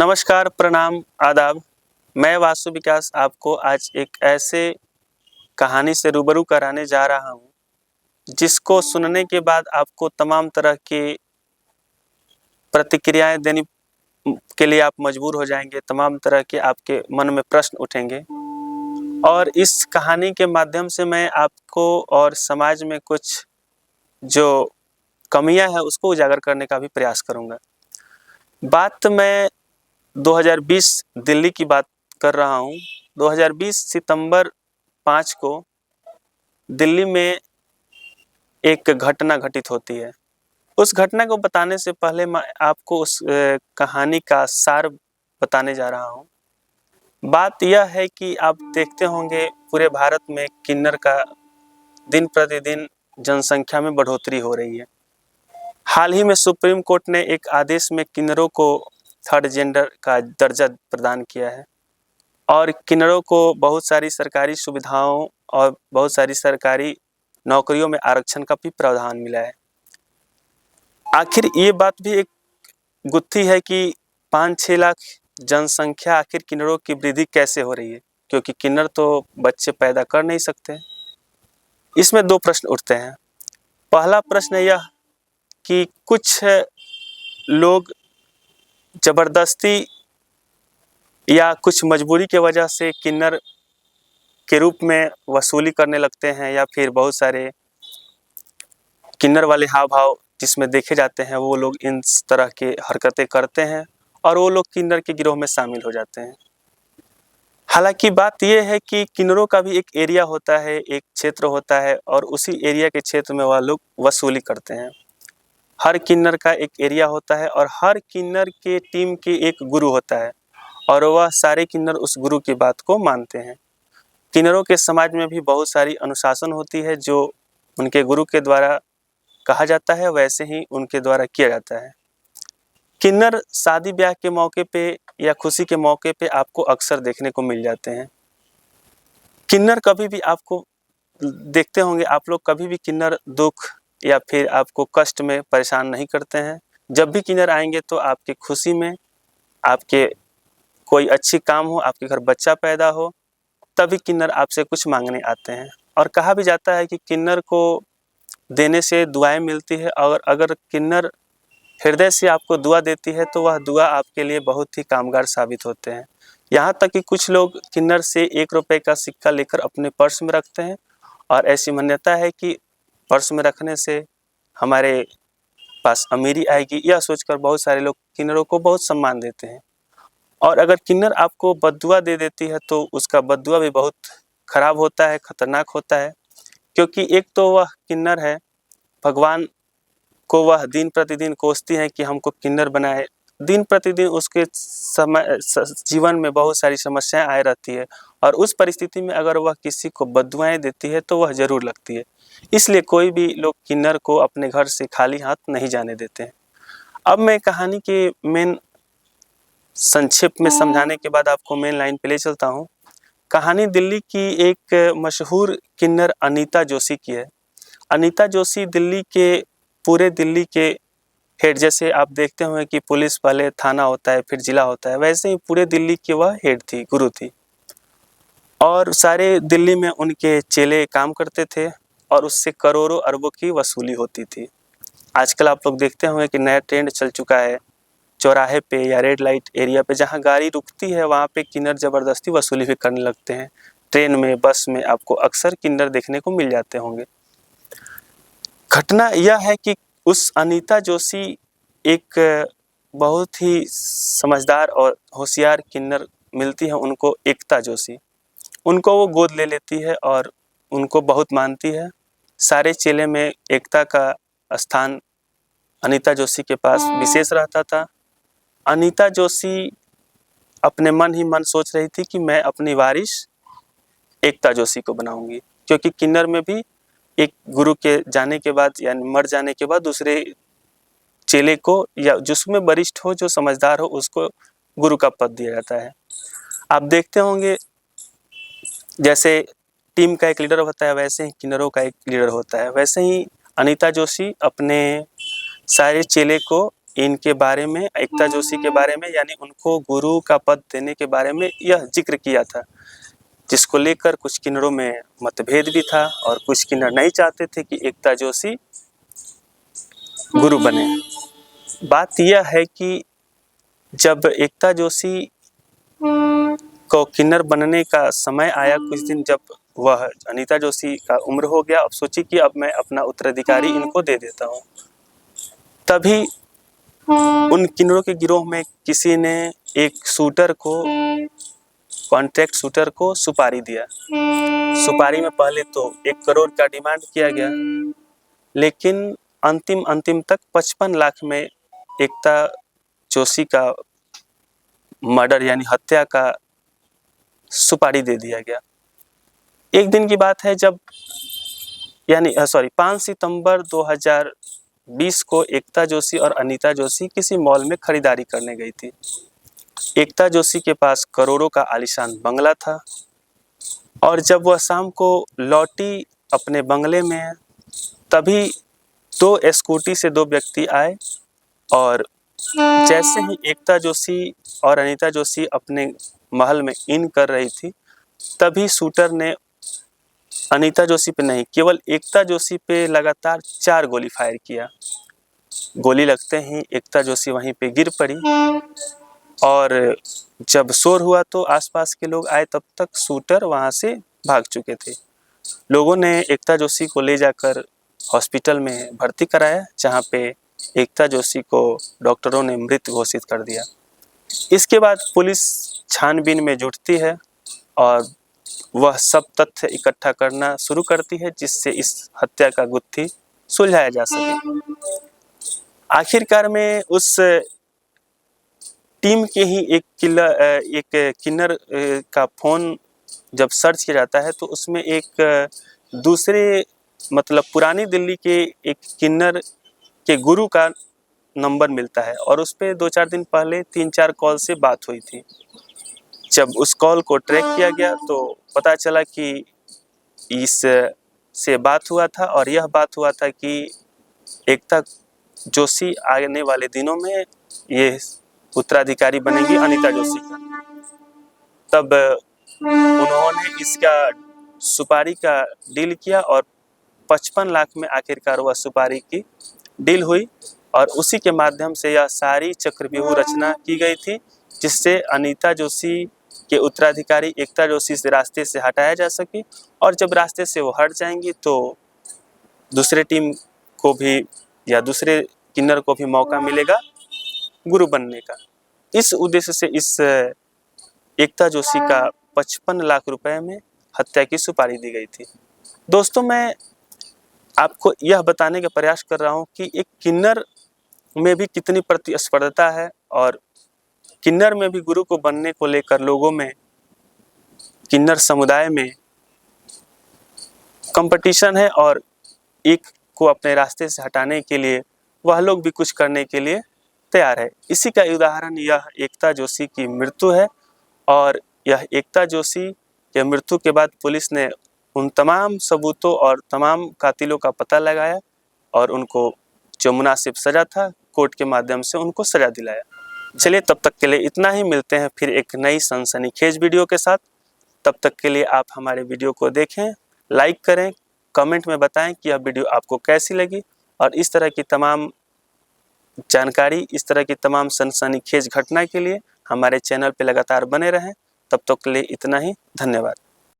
नमस्कार, प्रणाम, आदाब। मैं वासु विकास आपको आज एक ऐसे कहानी से रूबरू कराने जा रहा हूँ, जिसको सुनने के बाद आपको तमाम तरह की प्रतिक्रियाएँ देने के लिए आप मजबूर हो जाएँगे, तमाम तरह के आपके मन में प्रश्न उठेंगे। और इस कहानी के माध्यम से मैं आपको और समाज में कुछ जो कमियाँ हैं, उसको उजागर करने का भी प्रयास करूँगा। बात मैं 2020 दिल्ली की बात कर रहा हूँ। 2020 सितंबर 5 को दिल्ली में एक घटना घटित होती है। उस घटना को बताने से पहले मैं आपको उस कहानी का सार बताने जा रहा हूँ। बात यह है कि आप देखते होंगे पूरे भारत में किन्नर का दिन प्रतिदिन जनसंख्या में बढ़ोतरी हो रही है। हाल ही में सुप्रीम कोर्ट ने एक आदेश में किन्नरों को थर्ड जेंडर का दर्जा प्रदान किया है और किन्नरों को बहुत सारी सरकारी सुविधाओं और बहुत सारी सरकारी नौकरियों में आरक्षण का भी प्रावधान मिला है। आखिर ये बात भी एक गुत्थी है कि 5-6 लाख जनसंख्या आखिर किन्नरों की वृद्धि कैसे हो रही है, क्योंकि किन्नर तो बच्चे पैदा कर नहीं सकते। इसमें 2 प्रश्न उठते हैं। पहला प्रश्न यह कि कुछ लोग ज़बरदस्ती या कुछ मजबूरी के वजह से किन्नर के रूप में वसूली करने लगते हैं, या फिर बहुत सारे किन्नर वाले हाव भाव जिसमें देखे जाते हैं, वो लोग इन तरह के हरकतें करते हैं और वो लोग किन्नर के गिरोह में शामिल हो जाते हैं। हालांकि बात यह है कि किन्नरों का भी एक एरिया होता है, एक क्षेत्र होता है और उसी एरिया के क्षेत्र में वह लोग वसूली करते हैं। हर किन्नर का एक एरिया होता है और हर किन्नर के टीम के एक गुरु होता है और वह सारे किन्नर उस गुरु की बात को मानते हैं। किन्नरों के समाज में भी बहुत सारी अनुशासन होती है जो उनके गुरु के द्वारा कहा जाता है, वैसे ही उनके द्वारा किया जाता है। किन्नर शादी ब्याह के मौके पे या खुशी के मौके पे आपको अक्सर देखने को मिल जाते हैं। किन्नर कभी भी आपको देखते होंगे, आप लोग कभी भी किन्नर दुख या फिर आपको कष्ट में परेशान नहीं करते हैं। जब भी किन्नर आएंगे तो आपकी खुशी में, आपके कोई अच्छी काम हो, आपके घर बच्चा पैदा हो, तभी किन्नर आपसे कुछ मांगने आते हैं। और कहा भी जाता है कि किन्नर को देने से दुआएं मिलती है और अगर किन्नर हृदय से आपको दुआ देती है तो वह दुआ आपके लिए बहुत ही कामगार साबित होते हैं। यहाँ तक कि कुछ लोग किन्नर से 1 रुपये का सिक्का लेकर अपने पर्स में रखते हैं और ऐसी मान्यता है कि पर्स में रखने से हमारे पास अमीरी आएगी, यह सोचकर बहुत सारे लोग किन्नरों को बहुत सम्मान देते हैं। और अगर किन्नर आपको बद्दुआ दे देती है तो उसका बद्दुआ भी बहुत खराब होता है, खतरनाक होता है, क्योंकि एक तो वह किन्नर है, भगवान को वह दिन प्रतिदिन कोसती हैं कि हमको किन्नर बनाए। दिन प्रतिदिन उसके जीवन में बहुत सारी समस्याएं आए रहती है और उस परिस्थिति में अगर वह किसी को बद्दुआएं देती है तो वह ज़रूर लगती है। इसलिए कोई भी लोग किन्नर को अपने घर से खाली हाथ नहीं जाने देते हैं। अब मैं कहानी के मेन संक्षिप्त में समझाने के बाद आपको मेन लाइन पे ले चलता हूँ। कहानी दिल्ली की एक मशहूर किन्नर अनीता जोशी की है। अनीता जोशी दिल्ली के पूरे दिल्ली के हेड, जैसे आप देखते होंगे कि पुलिस पहले थाना होता है फिर जिला होता है, वैसे ही पूरे दिल्ली की वह हेड थी, गुरु थी और सारे दिल्ली में उनके चेले काम करते थे और उससे करोड़ों अरबों की वसूली होती थी। आजकल आप लोग देखते होंगे कि नया ट्रेंड चल चुका है, चौराहे पे या रेड लाइट एरिया पे जहाँ गाड़ी रुकती है वहाँ पे किन्नर ज़बरदस्ती वसूली भी करने लगते हैं। ट्रेन में, बस में आपको अक्सर किन्नर देखने को मिल जाते होंगे। घटना यह है कि उस अनीता जोशी एक बहुत ही समझदार और होशियार किन्नर मिलती है उनको, एकता जोशी। उनको वो गोद ले लेती है और उनको बहुत मानती है। सारे चेले में एकता का स्थान अनीता जोशी के पास विशेष रहता था। अनीता जोशी अपने मन ही मन सोच रही थी कि मैं अपनी वारिस एकता जोशी को बनाऊंगी, क्योंकि किन्नर में भी एक गुरु के जाने के बाद यानी मर जाने के बाद दूसरे चेले को या जिसमें वरिष्ठ हो, जो समझदार हो, उसको गुरु का पद दिया जाता है। आप देखते होंगे जैसे टीम का एक लीडर होता है वैसे ही किन्नरों का एक लीडर होता है। वैसे ही अनीता जोशी अपने सारे चेले को इनके बारे में, एकता जोशी के बारे में, यानी उनको गुरु का पद देने के बारे में यह जिक्र किया था, जिसको लेकर कुछ किन्नरों में मतभेद भी था और कुछ किन्नर नहीं चाहते थे कि एकता जोशी गुरु बने। बात यह है कि जब एकता जोशी को किन्नर बनने का समय आया, कुछ दिन जब वह अनीता जोशी का उम्र हो गया, अब सोची कि अब मैं अपना उत्तराधिकारी इनको दे देता हूँ। तभी उन किन्नरों के गिरोह में किसी ने एक शूटर को, कॉन्ट्रैक्ट शूटर को सुपारी दिया। सुपारी में पहले तो 1 करोड़ का डिमांड किया गया, लेकिन अंतिम तक 55 लाख में एकता जोशी का मर्डर यानी हत्या का सुपारी दे दिया गया। एक दिन की बात है जब 5 सितंबर 2020 को एकता जोशी और अनीता जोशी किसी मॉल में खरीदारी करने गई थी। एकता जोशी के पास करोड़ों का आलीशान बंगला था और जब वह शाम को लौटी अपने बंगले में, तभी 2 स्कूटी से 2 व्यक्ति आए और जैसे ही एकता जोशी और अनीता जोशी अपने महल में इन कर रही थी, तभी शूटर ने अनीता जोशी पे नहीं, केवल एकता जोशी पे लगातार 4 गोली फायर किया। गोली लगते ही एकता जोशी वहीं पे गिर पड़ी और जब शोर हुआ तो आसपास के लोग आए, तब तक शूटर वहां से भाग चुके थे। लोगों ने एकता जोशी को ले जाकर हॉस्पिटल में भर्ती कराया, जहां पे एकता जोशी को डॉक्टरों ने मृत घोषित कर दिया। इसके बाद पुलिस छानबीन में जुटती है और वह सब तथ्य इकट्ठा करना शुरू करती है, जिससे इस हत्या का गुत्थी सुलझाया जा सके। आखिरकार में उस टीम के ही एक किन्नर का फोन जब सर्च किया जाता है, तो उसमें एक दूसरे पुरानी दिल्ली के एक किन्नर के गुरु का नंबर मिलता है और उस पे 2-4 दिन पहले 3-4 कॉल से बात हुई थी। जब उस कॉल को ट्रैक किया गया तो पता चला कि इस से बात हुआ था और यह बात हुआ था कि एकता जोशी आने वाले दिनों में ये उत्तराधिकारी बनेगी अनीता जोशी का। तब उन्होंने इसका सुपारी का डील किया और 55 लाख में आखिरकार वह सुपारी की डील हुई और उसी के माध्यम से यह सारी चक्रव्यूह रचना की गई थी, जिससे अनीता जोशी के उत्तराधिकारी एकता जोशी से रास्ते से हटाया जा सके और जब रास्ते से वो हट जाएंगी तो दूसरे टीम को भी या दूसरे किन्नर को भी मौका मिलेगा गुरु बनने का। इस उद्देश्य से इस एकता जोशी का 55 लाख रुपए में हत्या की सुपारी दी गई थी। दोस्तों, मैं आपको यह बताने का प्रयास कर रहा हूँ कि एक किन्नर में भी कितनी प्रतिस्पर्धा है और किन्नर में भी गुरु को बनने को लेकर लोगों में, किन्नर समुदाय में कंपटीशन है और एक को अपने रास्ते से हटाने के लिए वह लोग भी कुछ करने के लिए तैयार है। इसी का उदाहरण यह एकता जोशी की मृत्यु है और यह एकता जोशी के मृत्यु के बाद पुलिस ने उन तमाम सबूतों और तमाम कातिलों का पता लगाया और उनको जो मुनासिब सजा था कोर्ट के माध्यम से उनको सजा दिलाया। चलिए, तब तक के लिए इतना ही। मिलते हैं फिर एक नई सनसनीखेज वीडियो के साथ। तब तक के लिए आप हमारे वीडियो को देखें, लाइक करें, कमेंट में बताएं कि यह वीडियो आपको कैसी लगी और इस तरह की तमाम जानकारी, इस तरह की तमाम सनसनीखेज घटना के लिए हमारे चैनल पर लगातार बने रहें। तब तक के लिए इतना ही। धन्यवाद।